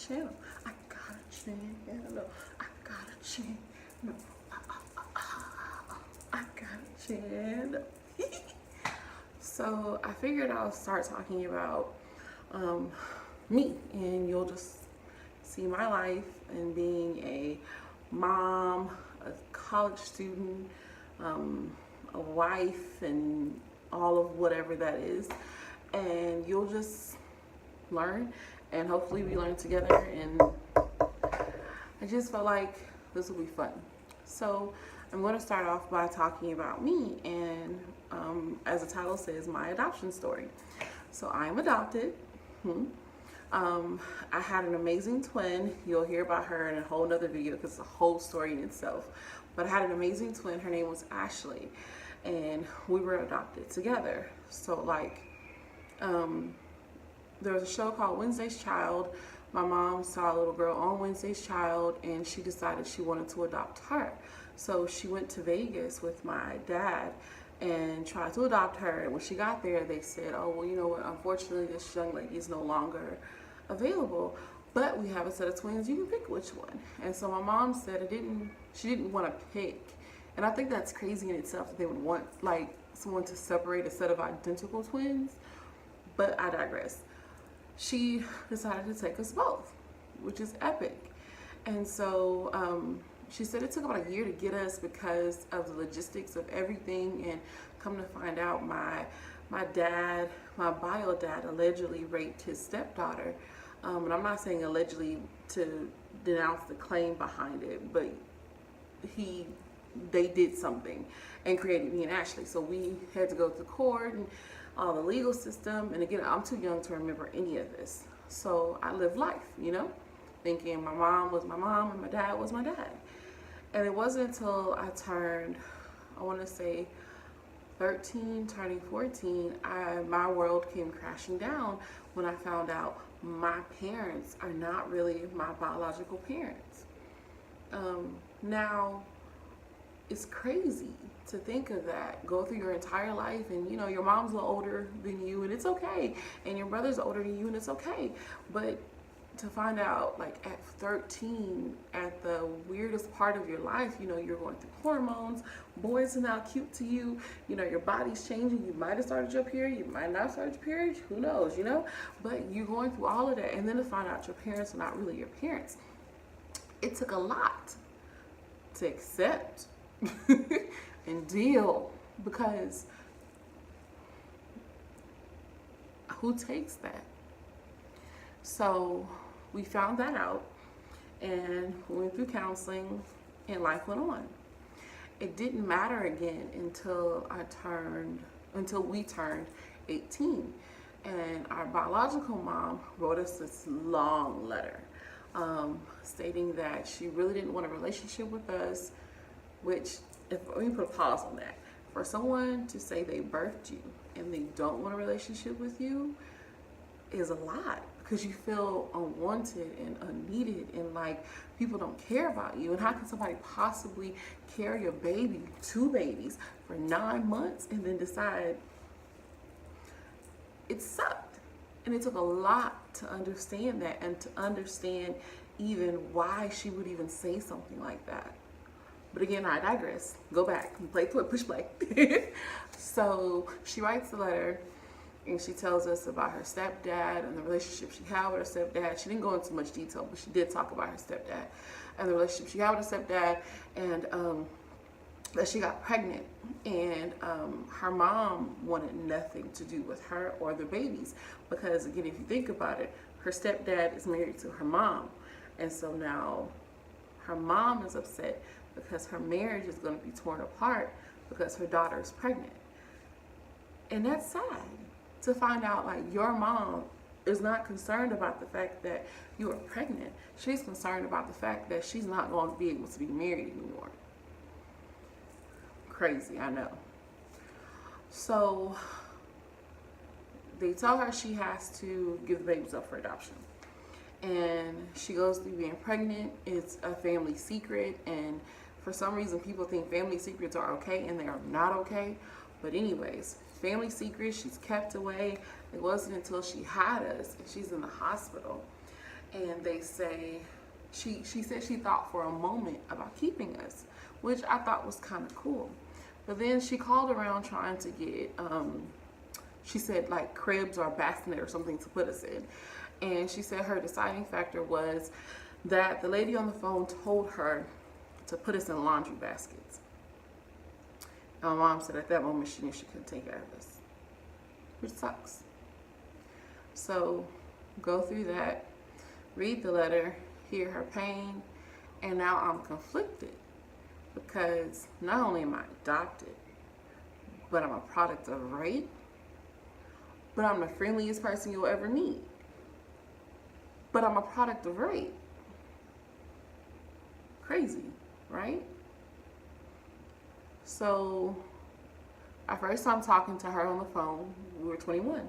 channel. I got a channel. I got a channel. I got a channel. So I figured I'll start talking about me, and you'll just see my life and being a mom, a college student, a wife, and all of whatever that is. And you'll just learn, and hopefully we learn together. And I just felt like this will be fun. So I'm going to start off by talking about me, and as the title says, my adoption story. So I'm adopted. I had an amazing twin. You'll hear about her in a whole nother video because it's a whole story in itself. But I had an amazing twin. Her name was Ashley, and we were adopted together. So like, there was a show called Wednesday's Child. My mom saw a little girl on Wednesday's Child, and she decided she wanted to adopt her. So she went to Vegas with my dad and tried to adopt her. And when she got there, they said, oh, well, you know what, unfortunately this young lady is no longer available, but we have a set of twins, you can pick which one. And so my mom said she didn't want to pick. And I think that's crazy in itself, that they would want like someone to separate a set of identical twins, but I digress. She decided to take us both, which is epic. And so she said it took about a year to get us because of the logistics of everything. And come to find out, my dad, my bio dad, allegedly raped his stepdaughter. And I'm not saying allegedly to denounce the claim behind it, but they did something and created me and Ashley. So we had to go to court and all the legal system. And again, I'm too young to remember any of this. So I lived life, you know, thinking my mom was my mom and my dad was my dad. And it wasn't until I turned, I want to say 13, turning 14, my world came crashing down when I found out my parents are not really my biological parents. Now, it's crazy to think of that. Go through your entire life, and you know, your mom's a little older than you, and it's okay. And your brother's older than you, and it's okay. But to find out, like at 13, at the weirdest part of your life, you know, you're going through hormones, boys are now cute to you, you know, your body's changing, you might have started your period, you might not have started your period, who knows, you know, but you're going through all of that, and then to find out your parents are not really your parents. It took a lot to accept and deal, because who takes that? So we found that out and went through counseling, and life went on. It didn't matter again until we turned 18. And our biological mom wrote us this long letter stating that she really didn't want a relationship with us, which, let me put a pause on that. For someone to say they birthed you and they don't want a relationship with you is a lot, because you feel unwanted and unneeded, and like people don't care about you. And how can somebody possibly carry a baby, 2 babies, for 9 months and then decide? It sucked. And it took a lot to understand that, and to understand even why she would even say something like that. But again, I digress. Go back and push play. So she writes the letter, and she tells us about her stepdad and the relationship she had with her stepdad. She didn't go into much detail, but she did talk about her stepdad and the relationship she had with her stepdad, and that she got pregnant, and her mom wanted nothing to do with her or the babies, because again, if you think about it, her stepdad is married to her mom, and so now her mom is upset because her marriage is going to be torn apart because her daughter is pregnant. And that's sad to find out, like, your mom is not concerned about the fact that you are pregnant. She's concerned about the fact that she's not going to be able to be married anymore. Crazy, I know. So they tell her she has to give the babies up for adoption. And she goes through being pregnant. It's a family secret, and for some reason people think family secrets are okay, and they are not okay. But anyways, family secret, she's kept away. It wasn't until she had us and she's in the hospital, and they say she said she thought for a moment about keeping us, which I thought was kind of cool. But then she called around trying to get she said like cribs or a bassinet or something to put us in. And she said her deciding factor was that the lady on the phone told her to put us in laundry baskets. And my mom said at that moment she knew she couldn't take care of us, which sucks. So go through that, read the letter, hear her pain, and now I'm conflicted because not only am I adopted, but I'm a product of rape, but I'm the friendliest person you'll ever meet, but I'm a product of rape. Crazy, right? So our first time talking to her on the phone, we were 21.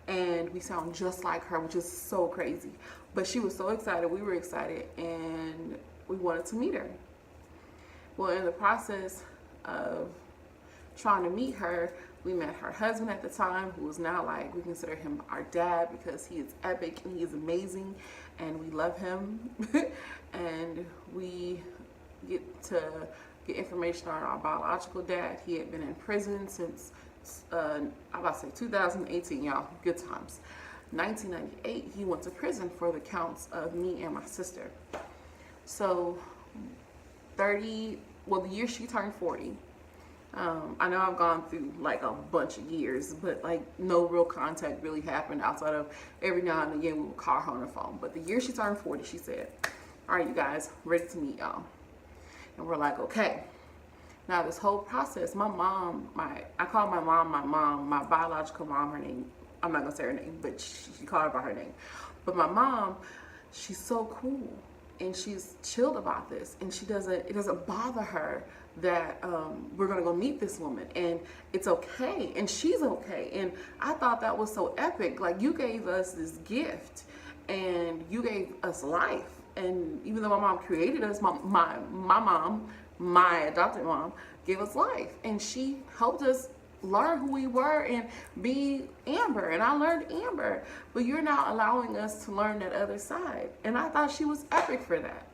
And we sound just like her, which is so crazy. But she was so excited, we were excited, and we wanted to meet her. Well, in the process of trying to meet her, we met her husband at the time, who was now like, we consider him our dad because he is epic and he is amazing and we love him. And we get information on our biological dad. He had been in prison since I'm about to say 2018, y'all, good times. 1998, he went to prison for the counts of me and my sister. So the year she turned 40, I know I've gone through like a bunch of years, but like no real contact really happened outside of every now and again we would call her on the phone. But the year she turned 40, she said, all right, you guys, ready to meet y'all. And we're like, okay. Now this whole process, I call my mom, my biological mom, her name, I'm not gonna say her name, but she called her by her name. But my mom, she's so cool and she's chilled about this, and it doesn't bother her that we're gonna go meet this woman, and it's okay, and she's okay. And I thought that was so epic. Like, you gave us this gift and you gave us life. And even though my mom created us, my mom, my adopted mom, gave us life, and she helped us learn who we were and be Amber, and I learned Amber, but you're not allowing us to learn that other side. And I thought she was epic for that.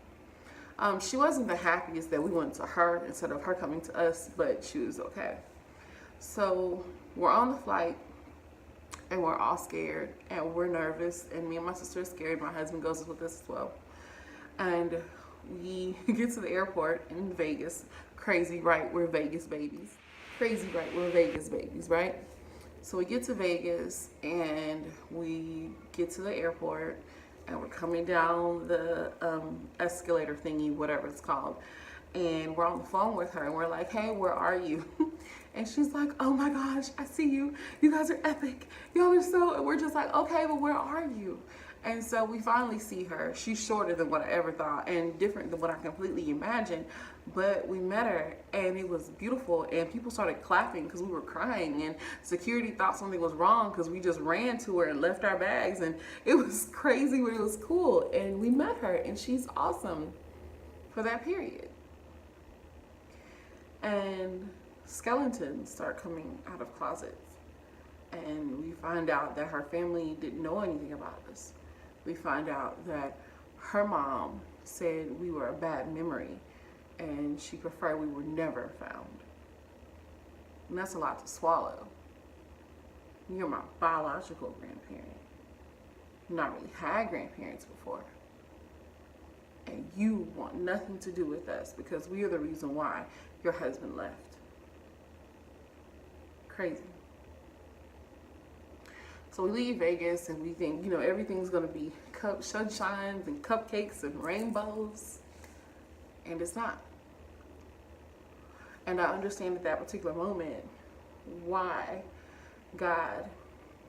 She wasn't the happiest that we went to her instead of her coming to us, but she was okay. So we're on the flight and we're all scared and we're nervous, and me and my sister are scared. My husband goes with us as well. And we get to the airport in Vegas. Crazy, right? We're Vegas babies. Crazy, right? We're Vegas babies, right? So we get to Vegas and we get to the airport and we're coming down the escalator thingy, whatever it's called. And we're on the phone with her and we're like, hey, where are you? And she's like, oh my gosh, I see you. You guys are epic. Y'all are so, and we're just like, okay, but where are you? And so we finally see her. She's shorter than what I ever thought and different than what I completely imagined. But we met her and it was beautiful, and people started clapping because we were crying, and security thought something was wrong because we just ran to her and left our bags, and it was crazy, but it was cool. And we met her and she's awesome for that period. And skeletons start coming out of closets, and we find out that her family didn't know anything about us. We find out that her mom said we were a bad memory and she preferred we were never found. And that's a lot to swallow. You're my biological grandparent. You've not really had grandparents before. And you want nothing to do with us because we are the reason why your husband left. Crazy. So we leave Vegas and we think, everything's gonna be sunshines and cupcakes and rainbows, and it's not. And I understand at that particular moment why God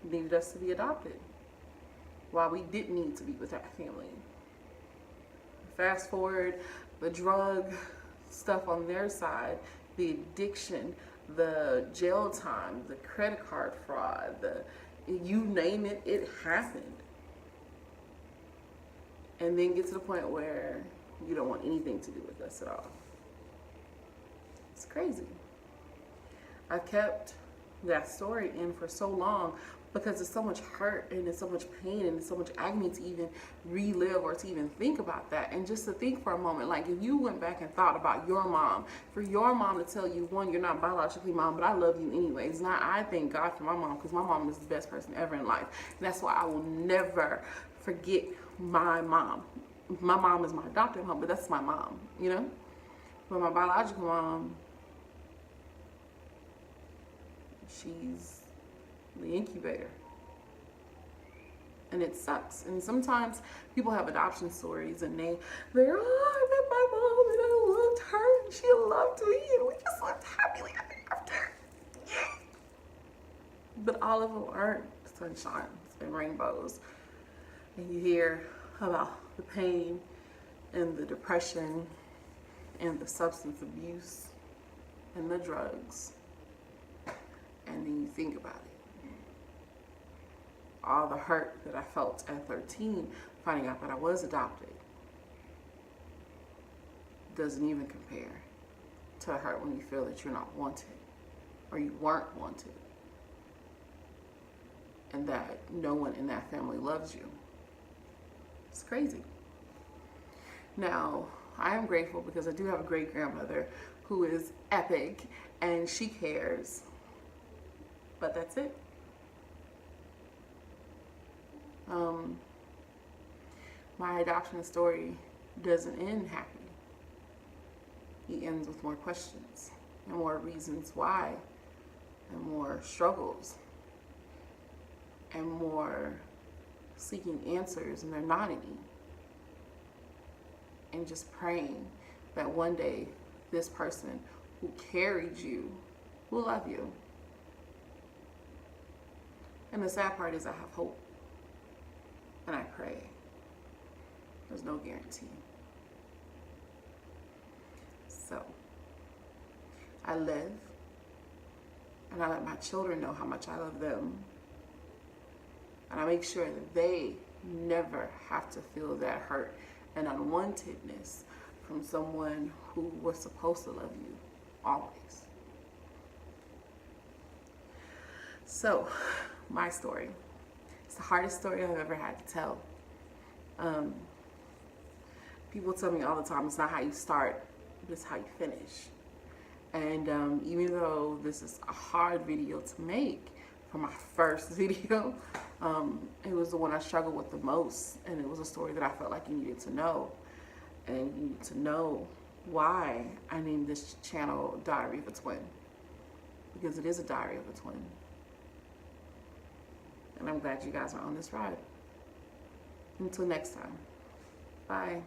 needed us to be adopted, why we didn't need to be with our family. Fast forward, the drug stuff on their side, the addiction, the jail time, the credit card fraud, you name it, it happened. And then get to the point where you don't want anything to do with us at all. It's crazy. I kept that story in for so long because there's so much hurt and there's so much pain and there's so much agony to even relive or to even think about that. And just to think for a moment, like if you went back and thought about your mom, for your mom to tell you, one, you're not biologically mom, but I love you anyways. Now I thank God for my mom, because my mom is the best person ever in life. And that's why I will never forget my mom. My mom is my adopted mom, but that's my mom, you know? But my biological mom, she's the incubator. And it sucks. And sometimes people have adoption stories and they're, oh, I met my mom and I loved her and she loved me and we just lived happily ever after. Yeah. But all of them aren't sunshine and rainbows. And you hear about the pain and the depression and the substance abuse and the drugs. And then you think about it. All the hurt that I felt at 13, finding out that I was adopted, doesn't even compare to the hurt when you feel that you're not wanted or you weren't wanted and that no one in that family loves you. It's crazy. Now, I am grateful because I do have a great grandmother who is epic and she cares. But that's it. My adoption story doesn't end happy. It ends with more questions and more reasons why and more struggles and more seeking answers, and they're not any. And just praying that one day this person who carried you will love you. And the sad part is I have hope. And I pray. There's no guarantee. So, I live. And I let my children know how much I love them. And I make sure that they never have to feel that hurt and unwantedness from someone who was supposed to love you always. So, my story. It's the hardest story I've ever had to tell. People tell me all the time, it's not how you start, it's how you finish. And even though this is a hard video to make, for my first video, it was the one I struggled with the most, and it was a story that I felt like you needed to know. And you need to know why I named this channel Diary of a Twin. Because it is a diary of a twin. And I'm glad you guys are on this ride. Until next time. Bye.